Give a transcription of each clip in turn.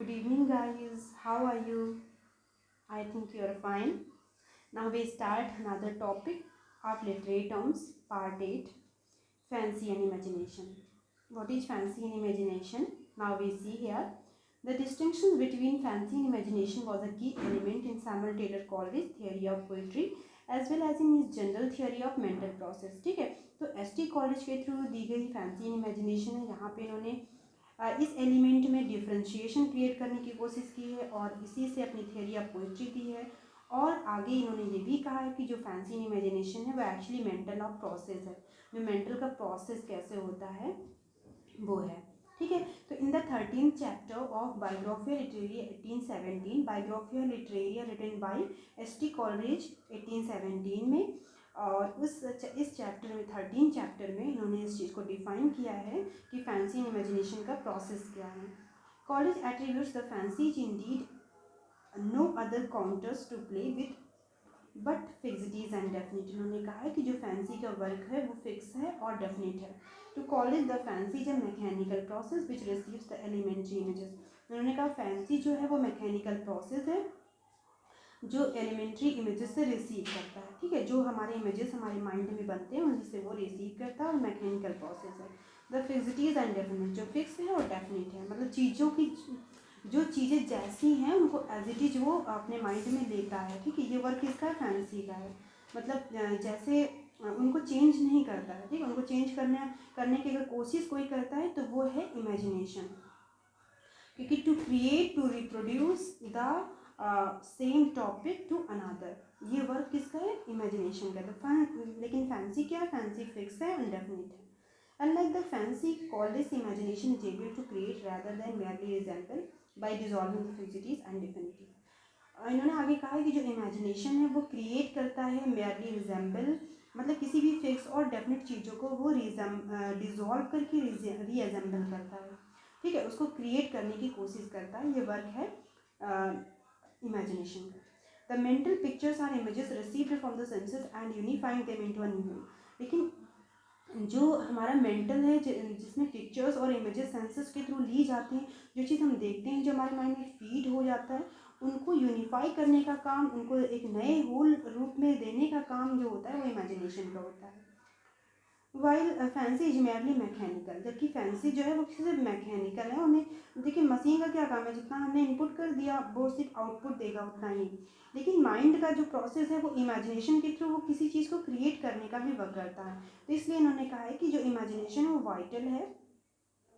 Good evening, guys. How are you? I think you are fine. Now we start another topic of literary terms, part 8, fancy and imagination. What is fancy and imagination? Now we see here. The distinction between fancy and imagination was a key element in Samuel Taylor Coleridge's theory of poetry as well as in his general theory of mental process. ठीक है, तो S T college के through the गई fancy and imagination है. यहाँ पे इन्होंने इस एलिमेंट में डिफ्रेंशिएशन क्रिएट करने की कोशिश की है और इसी से अपनी थियोरी ऑफ पोइट्री दी है. और आगे इन्होंने ये भी कहा है कि जो फैंसी इमेजिनेशन है वो एक्चुअली मेंटल ऑफ प्रोसेस है, जो मेंटल का प्रोसेस कैसे होता है वो है. ठीक है, तो in the 13th chapter of Biographia Literaria 1817, Biographia Literaria written by S T Coleridge 1817 में. और इस चैप्टर में 13 चैप्टर में इन्होंने इस चीज़ को डिफाइन किया है कि फैंसी इमेजिनेशन का प्रोसेस क्या है. Coleridge attributes the fancy indeed no other counters to play with but fixities and definite. इन्होंने कहा है कि जो फैंसी का वर्क है वो फिक्स है और डेफिनिट है. To college the fancy is a mechanical process which receives the elementary images. उन्होंने कहा फैंसी जो है वो मैकेनिकल प्रोसेस है जो एलिमेंट्री इमेजेस से रिसीव करता है. ठीक है, जो हमारे इमेजेस हमारे माइंड में बनते हैं उन्हीं से वो रिसीव करता है और मैकेनिकल प्रोसेस है. द फिक्सिटीज एंड डेफिनिट, जो फिक्स है और डेफिनिट है, मतलब चीज़ों की जो चीज़ें जैसी हैं उनको एज इट इज वो अपने माइंड में लेता है. ठीक है, ये वर्क इसका फैंसी का है, मतलब जैसे उनको चेंज नहीं करता है. ठीक है, उनको चेंज करने की अगर कोशिश कोई करता है तो वो है इमेजिनेशन. क्योंकि to create to reproduce the same topic to another, ये वर्क किसका है, इमेजिनेशन का. लेकिन फैंसी क्या है, फैंसी फिक्स है, अनडेफिनिट है. Unlike the fancy, Coleridge's imagination is able to create rather than merely resemble by dissolving the fixities and definity. इन्होंने आगे कहा है कि जो इमेजिनेशन है वो क्रिएट करता है merely resemble, मतलब किसी भी फिक्स और डेफिनेट चीज़ों को वो डिजॉल्व करके रीअसेंबल करता है. ठीक है, उसको क्रिएट करने की कोशिश करता है. ये वर्क है इमेजिनेशन का. The mental pictures are images received from the senses and unifying them into a new. लेकिन जो हमारा मेंटल है जिसमें पिक्चर्स और इमेजेस सेंसेस के थ्रू ली जाती हैं, जो चीज़ हम देखते हैं जो हमारे माइंड में फीड हो जाता है, उनको यूनिफाई करने का काम, उनको एक नए होल रूप में देने का काम जो होता है वो इमेजिनेशन का होता है. While fancy is merely mechanical, जबकि फैंसी जो है वो सिर्फ मैकेनिकल है. उन्हें देखिए मशीन का क्या काम है, जितना हमने इनपुट कर दिया वो सिर्फ आउटपुट देगा उतना ही. लेकिन माइंड का जो प्रोसेस है वो इमेजिनेशन के थ्रू वो किसी चीज़ को क्रिएट करने का भी वर्क करता है. तो इसलिए इन्होंने कहा है कि जो इमेजिनेशन है वो वाइटल है.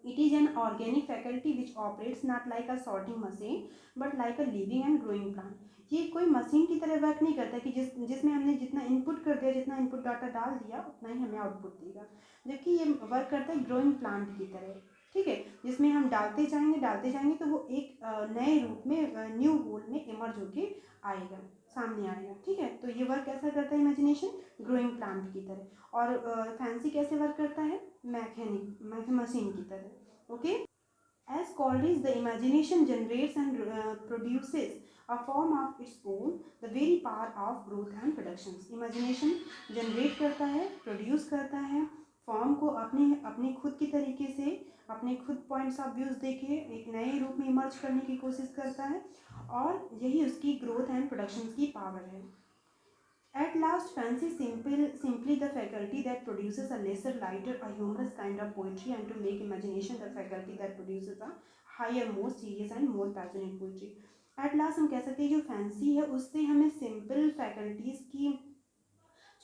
It is an organic faculty which operates not like a sorting machine but like a living and growing plant. ये कोई मशीन की तरह वर्क नहीं करता कि जिसमें हमने जितना इनपुट कर दिया, जितना इनपुट डाटा डाल दिया उतना ही हमें आउटपुट देगा. जबकि ये वर्क करता है ग्रोइंग प्लांट की तरह. ठीक है, जिसमें हम डालते जाएंगे तो वो एक नए रूप में न्यू होल में इमर्ज होके आएगा, सामने आएगा. ठीक है, तो ये वर्क कैसा करता है इमेजिनेशन, ग्रोइंग प्लांट की तरह. और फैंसी कैसे वर्क करता है, मशीन की तरह. Okay, as Coleridge, the imagination generates and produces a form of its own, the very power of growth and productions. Imagination generate करता है, produce करता है, फॉर्म को अपने खुद की तरीके से, अपने खुद पॉइंट्स ऑफ व्यूज देके एक नए रूप में इमर्ज करने की कोशिश करता है, और यही उसकी ग्रोथ एंड प्रोडक्शन की पावर है. At last, fancy simply the faculty that produces a lesser, lighter, a humorous kind of poetry, and to make imagination the faculty that produces a higher, more serious and more passionate poetry. At last हम कह सकते हैं जो fancy है उससे हमें simple faculties की,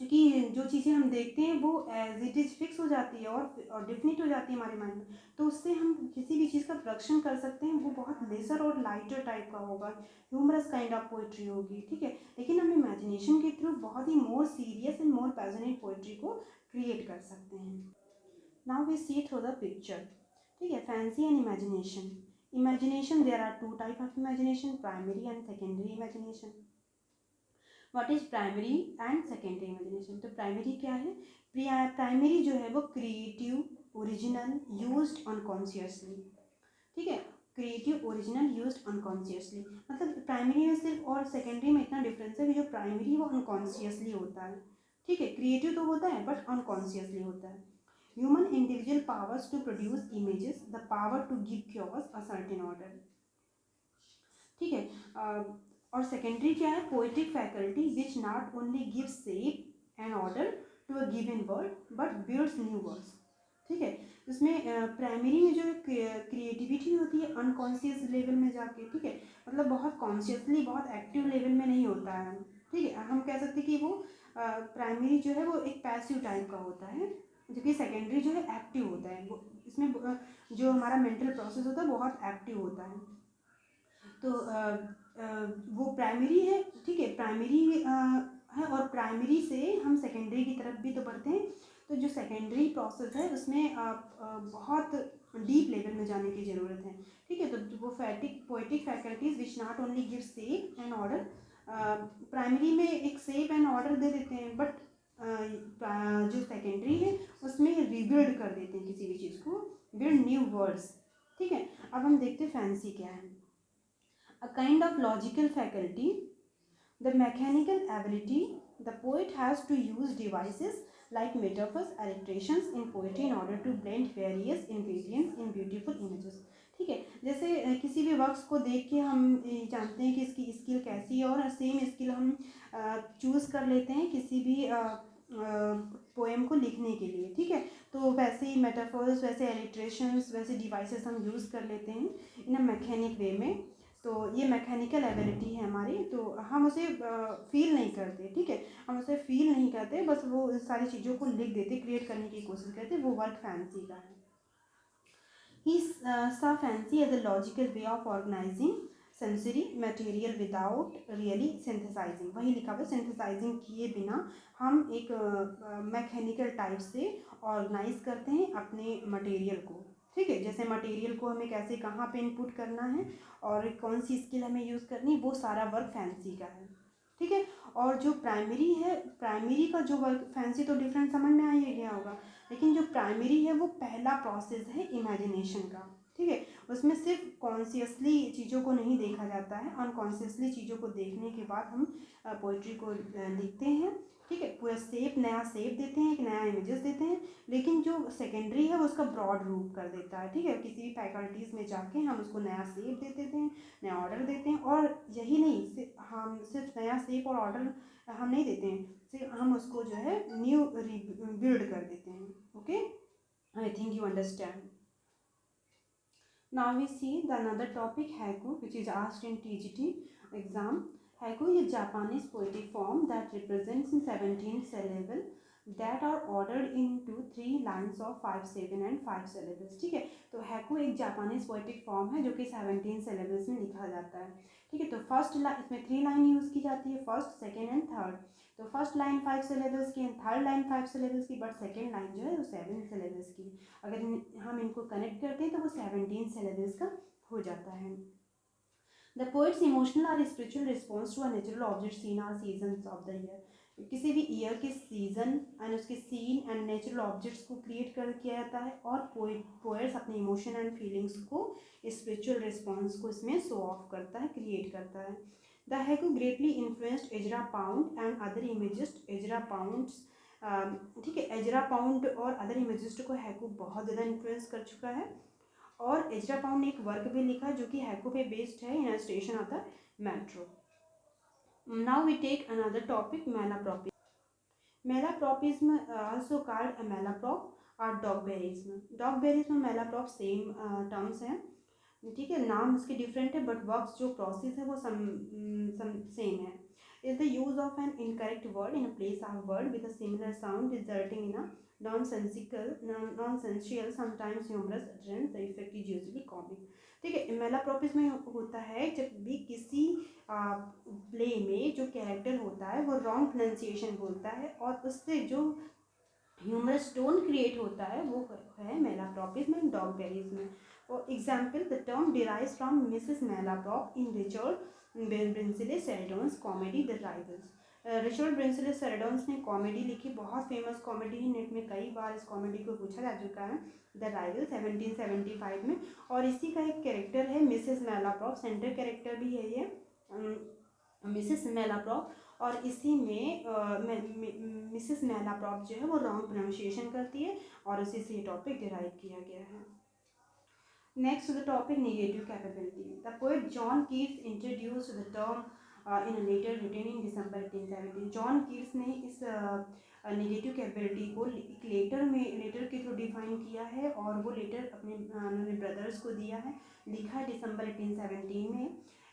क्योंकि जो चीज़ें हम देखते हैं वो एज इट इज़ फिक्स हो जाती है और डिफिनिट हो जाती है हमारे माइंड में, तो उससे हम किसी भी चीज़ का प्रोडक्शन कर सकते हैं. वो बहुत लेसर और लाइटर टाइप का होगा, ह्यूमरस काइंड ऑफ पोइट्री होगी. ठीक है, लेकिन हम इमेजिनेशन के थ्रू बहुत ही more serious and more passionate poetry को क्रिएट कर सकते हैं. Now we see through the picture. ठीक है, fancy and imagination. Imagination, there are two type of imagination, primary and secondary imagination. What is primary and secondary imagination. तो primary क्या है, primary जो है वो क्रिएटिव, ओरिजिनल, यूज्ड अनकॉन्शियसली. ठीक है, क्रिएटिव, ओरिजिनल, यूज्ड अनकॉन्शियसली, मतलब प्राइमरी में सिर्फ और सेकेंडरी में इतना डिफरेंस है कि जो प्राइमरी वो अनकॉन्शियसली होता है. ठीक है, क्रिएटिव तो होता है बट अनकॉन्शियसली होता है. Human individual powers to produce images, the power to give cures a certain order. ठीक है। और सेकेंडरी क्या है, poetic faculty which not only give shape and order to a given word but builds new words. ठीक है, इसमें primary में जो क्रिएटिविटी होती है अनकॉन्शियस लेवल में जाके, ठीक है, मतलब बहुत कॉन्शियसली बहुत एक्टिव लेवल में नहीं होता है। ठीक है, हम कह सकते हैं कि वो प्राइमरी जो है वो एक पैसिव टाइप का होता है, जबकि सेकेंडरी जो है एक्टिव होता है। वो इसमें जो हमारा मेंटल प्रोसेस होता है बहुत एक्टिव होता है। तो वो प्राइमरी है, ठीक है, प्राइमरी है, और प्राइमरी से हम सेकेंडरी की तरफ भी तो बढ़ते हैं। तो जो सेकेंडरी प्रोसेस है उसमें बहुत डीप लेवल में जाने की ज़रूरत है। ठीक है, तो वो poetic faculties which not only give shape and order, primary में एक शेप एंड ऑर्डर दे देते हैं, बट जो सेकेंडरी है उसमें रिबिल्ड कर देते हैं किसी भी चीज़ को, बिल्ड न्यू वर्ड्स। ठीक है, अब हम देखते हैं फैंसी क्या है। A kind of logical faculty, the mechanical ability the poet has to use devices like metaphors, allusions in poetry in order to blend various ingredients in beautiful images। ठीक है, जैसे किसी भी वर्क्स को देख के हम जानते हैं कि इसकी स्किल कैसी है, और सेम स्किल हम चूज़ कर लेते हैं किसी भी पोएम को लिखने के लिए। ठीक है, तो वैसे ही मेटाफर्स, वैसे एलिट्रेशंस, वैसे डिवाइसेस हम यूज़ कर लेते हैं इन अ मैकेनिक वे में। तो ये मैकेनिकल एबिलिटी है हमारी, तो हम उसे फील नहीं करते। ठीक है, हम उसे फील नहीं करते, बस वो सारी चीज़ों को लिख देते, क्रिएट करने की कोशिश करते, वो वर्क फैंसी का है। He saw fancy as a logical way of organizing sensory material without really synthesizing। वही लिखा हुआ, सिंथेसाइजिंग किए बिना हम एक मैकेनिकल टाइप से ऑर्गेनाइज करते हैं अपने मटेरियल को। ठीक है, जैसे मटेरियल को हमें कैसे कहाँ पे इनपुट करना है और कौन सी स्किल हमें यूज़ करनी है, वो सारा वर्क फैंसी का है। ठीक है, और जो प्राइमरी है, प्राइमरी का जो वर्क, फैंसी तो डिफरेंट समझ में आ ही गया होगा, लेकिन जो प्राइमरी है वो पहला प्रोसेस है इमेजिनेशन का। ठीक है, उसमें सिर्फ कॉन्शियसली चीज़ों को नहीं देखा जाता है, अनकॉन्शियसली चीज़ों को देखने के बाद हम पोइट्री को लिखते हैं। ठीक है, पूरा नया शेप देते हैं, एक नया इमेजेस देते हैं। लेकिन जो सेकेंडरी है वो उसका ब्रॉड रूप कर देता है। ठीक है, किसी भी फैकल्टीज़ में जाके हम उसको नया शेप दे देते हैं, नया ऑर्डर देते हैं, और यही नहीं, हम सिर्फ नया शेप और ऑर्डर हम नहीं देते हैं, सिर्फ हम उसको जो है न्यू बिल्ड कर देते हैं। Okay, I think you understand. Now we see the another topic, haiku, which is asked in TGT exam. Haiku is a Japanese poetic form that represents in 17 syllable that are ordered into 3 lines of 5, 7 and 5 syllables। ठीक है, तो हैको एक Japanese poetic form है जो कि 17 syllables में लिखा जाता है। ठीक है, तो फर्स्ट लाइन, इसमें 3 लाइन यूज़ की जाती है, फर्स्ट, सेकेंड एंड थर्ड। तो फर्स्ट लाइन 5 syllables की, थर्ड लाइन 5 syllables की, बट सेकेंड लाइन जो है वो 7 syllables की। अगर हम इनको कनेक्ट करते हैं तो वो 17 syllables का हो जाता है। द पोइट्स इमोशनल और spiritual response to a natural object scene or seasons of the year. किसी भी ईयर के सीजन एंड उसके सीन एंड नेचुरल ऑब्जेक्ट्स को क्रिएट कर किया जाता है, और पोएट्स अपने इमोशन एंड फीलिंग्स को, स्पिरिचुअल रिस्पॉन्स को इसमें शो ऑफ करता है, क्रिएट करता है। The haiku greatly influenced Ezra Pound and other imagist. Ezra Pound's, ठीक है, एजरा पाउंड और अदर इमेजिस्ट को हैको बहुत ज़्यादा इन्फ्लुएंस कर चुका है। और एजरा पाउंड ने एक वर्क भी लिखा जो कि हैको पे बेस्ड है, in a station of the metro. Now we take another topic, malapropism। Malapropism also called a malaprop और dogberism। Dogberism और malaprop सेम टर्म्स हैं। ठीक है, नाम उसके डिफरेंट है, बट वर्क्स जो प्रोसेस है वो सेम है। Is the use of an incorrect word in place of word with a similar sound resulting in a nonsensical sometimes humorous utterance। The effect is usually comic. ठीक है, मेलाप्रोपिस में होता है जब भी किसी प्ले में जो कैरेक्टर होता है वो रॉन्ग प्रोनाउंसिएशन बोलता है, और उससे जो ह्यूमरस टोन क्रिएट होता है वो है malapropism and dogberryism. For example, the term derives from Mrs Malaprop in Richard Brinsley Sheridan's comedy the Rivals. Richard Brinsley Sheridan's ने कॉमेडी लिखी, बहुत फेमस कॉमेडी है, नेट में कई बार इस कॉमेडी को पूछा जा चुका है, द राइवल 1775 में। और इसी का एक कैरेक्टर है मिसेस मेलाप्रॉप, सेंटर कैरेक्टर भी है ये मिसेस मेलाप्रॉप, और इसी में मिसेस मेलाप्रॉप जो है वो रॉन्ग प्रोनाउंसिएशन करती है, और उसी से ये टॉपिक डिराइव किया गया है। Next to the topic negative capability. The poet John Keats introduced the term in a letter written in December 1817. John Keats ने इस नेगेटिव कैपेबिलिटी को एक लेटर के थ्रू डिफाइन किया है और वो लेटर उन्होंने ब्रदर्स को दिया है, लिखा है दिसंबर 1817 में।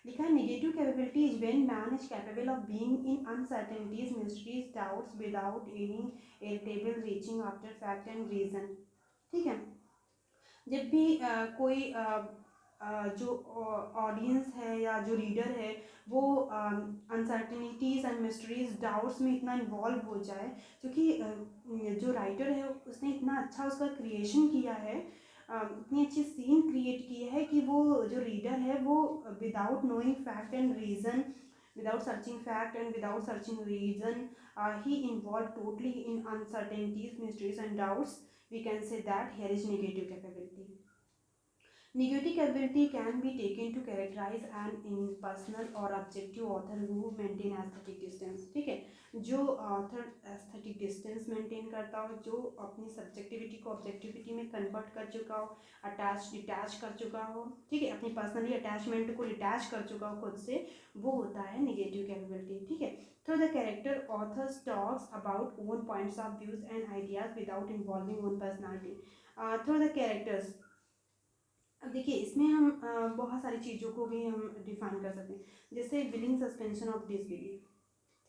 लिखा है negative capability is when man is capable of being in uncertainties mysteries doubts without any table reaching after fact and reason. ठीक है, जब भी कोई जो ऑडियंस है या जो रीडर है वो अनसर्टिनिटीज़ एंड मिस्ट्रीज डाउट्स में इतना इन्वॉल्व हो जाए, क्योंकि जो राइटर है उसने इतना अच्छा उसका क्रिएशन किया है, इतनी अच्छी सीन क्रिएट की है कि वो जो रीडर है वो without knowing fact and reason, without searching fact and without searching reason, he involved totally in uncertainties, mysteries and doubts. We can say that here is negative capability. Negative capability can be taken to characterize an impersonal or objective author who maintain aesthetic distance. ठीक है, जो author aesthetic distance maintain करता हो, जो अपनी subjectivity को objectivity में convert कर चुका हो, डिटैच कर चुका हो, ठीक है, अपनी पर्सनली अटैचमेंट को डिटैच कर चुका हो खुद से, वो होता है नेगेटिव कैपेबिलिटी। ठीक है, through the character authors talks about own points of views and ideas without involving own personality. Through the characters, अब देखिए इसमें हम बहुत सारी चीज़ों को भी हम डिफाइन कर सकते हैं, जैसे विलिंग सस्पेंशन ऑफ डिसबिलीफ,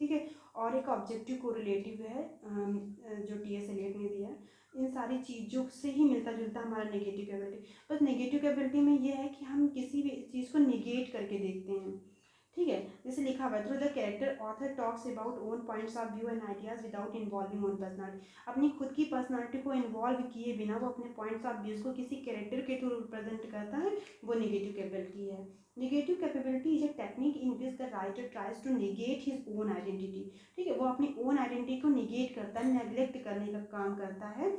ठीक है, और एक ऑब्जेक्टिव कोरिलेटिव है जो टी.एस. एलियट ने दिया है। इन सारी चीज़ों से ही मिलता जुलता हमारा नेगेटिव कैपेबिलिटी। बस नेगेटिव कैपेबिलिटी में ये है कि हम किसी भी चीज़ को निगेट करके देखते हैं। ठीक है, जैसे लिखा हुआ है through the character author talks about own points of view and ideas without involving own personality. अपनी खुद की पर्सनालिटी को इन्वॉल्व किए बिना वो अपने पॉइंट्स ऑफ व्यूज को किसी कैरेक्टर के थ्रू रिप्रेजेंट करता है, वो नेगेटिव कैपेबिलिटी है। Negative capability is a technique in which the writer tries to negate his own identity. ठीक है, वो अपनी ओन आइडेंटिटी को निगेट करता है, नेग्लेक्ट करने का काम करता है,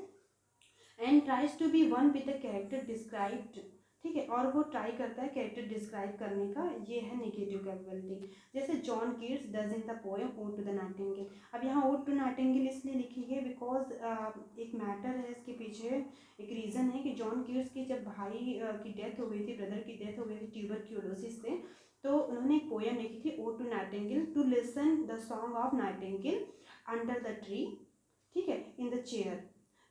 and tries to be one with the character described. ठीक है, और वो ट्राई करता है कैरेक्टर डिस्क्राइब करने का, ये है नेगेटिव कैपेबिलिटी। जैसे John Keats does in the poem Ode to the Nightingale. अब यहाँ ओड टू नाइटिंगेल इसलिए लिखी है बिकॉज एक मैटर है इसके पीछे, एक रीज़न है कि जॉन कीट्स की जब भाई की डेथ हो गई थी, ब्रदर की डेथ हो गई थी ट्यूबरक्यूलोसिस से, तो उन्होंने एक पोएम लिखी थी Ode to Nightingale to listen the song of nightingale under the tree. ठीक है, इन द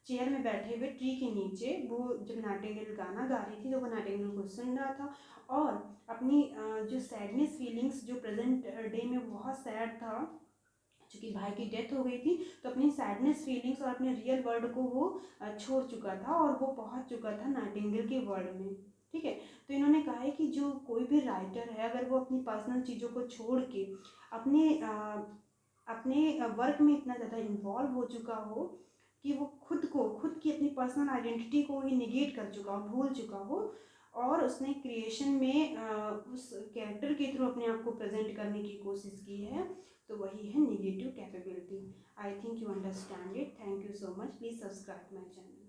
चेयर में बैठे हुए ट्री के नीचे, वो जब नाइटिंगेल गाना गा रही थी तो वो नाइटिंगेल को सुन रहा था, और अपनी जो सैडनेस फीलिंग्स जो प्रेजेंट डे में बहुत सैड था, चूँकि भाई की डेथ हो गई थी, तो अपनी सैडनेस फीलिंग्स और अपने रियल वर्ल्ड को वो छोड़ चुका था और वो पहुंच चुका था नाइटिंगेल के वर्ल्ड में। ठीक है, तो इन्होंने कहा है कि जो कोई भी राइटर है अगर वो अपनी पर्सनल चीज़ों को छोड़ के अपने वर्क में इतना ज़्यादा इन्वॉल्व हो चुका हो कि वो खुद की अपनी पर्सनल आइडेंटिटी को ही निगेट कर चुका हो, भूल चुका हो, और उसने क्रिएशन में उस कैरेक्टर के थ्रू अपने आप को प्रेजेंट करने की कोशिश की है, तो वही है negative capability. I think you understand it. Thank you so much. Please subscribe my channel.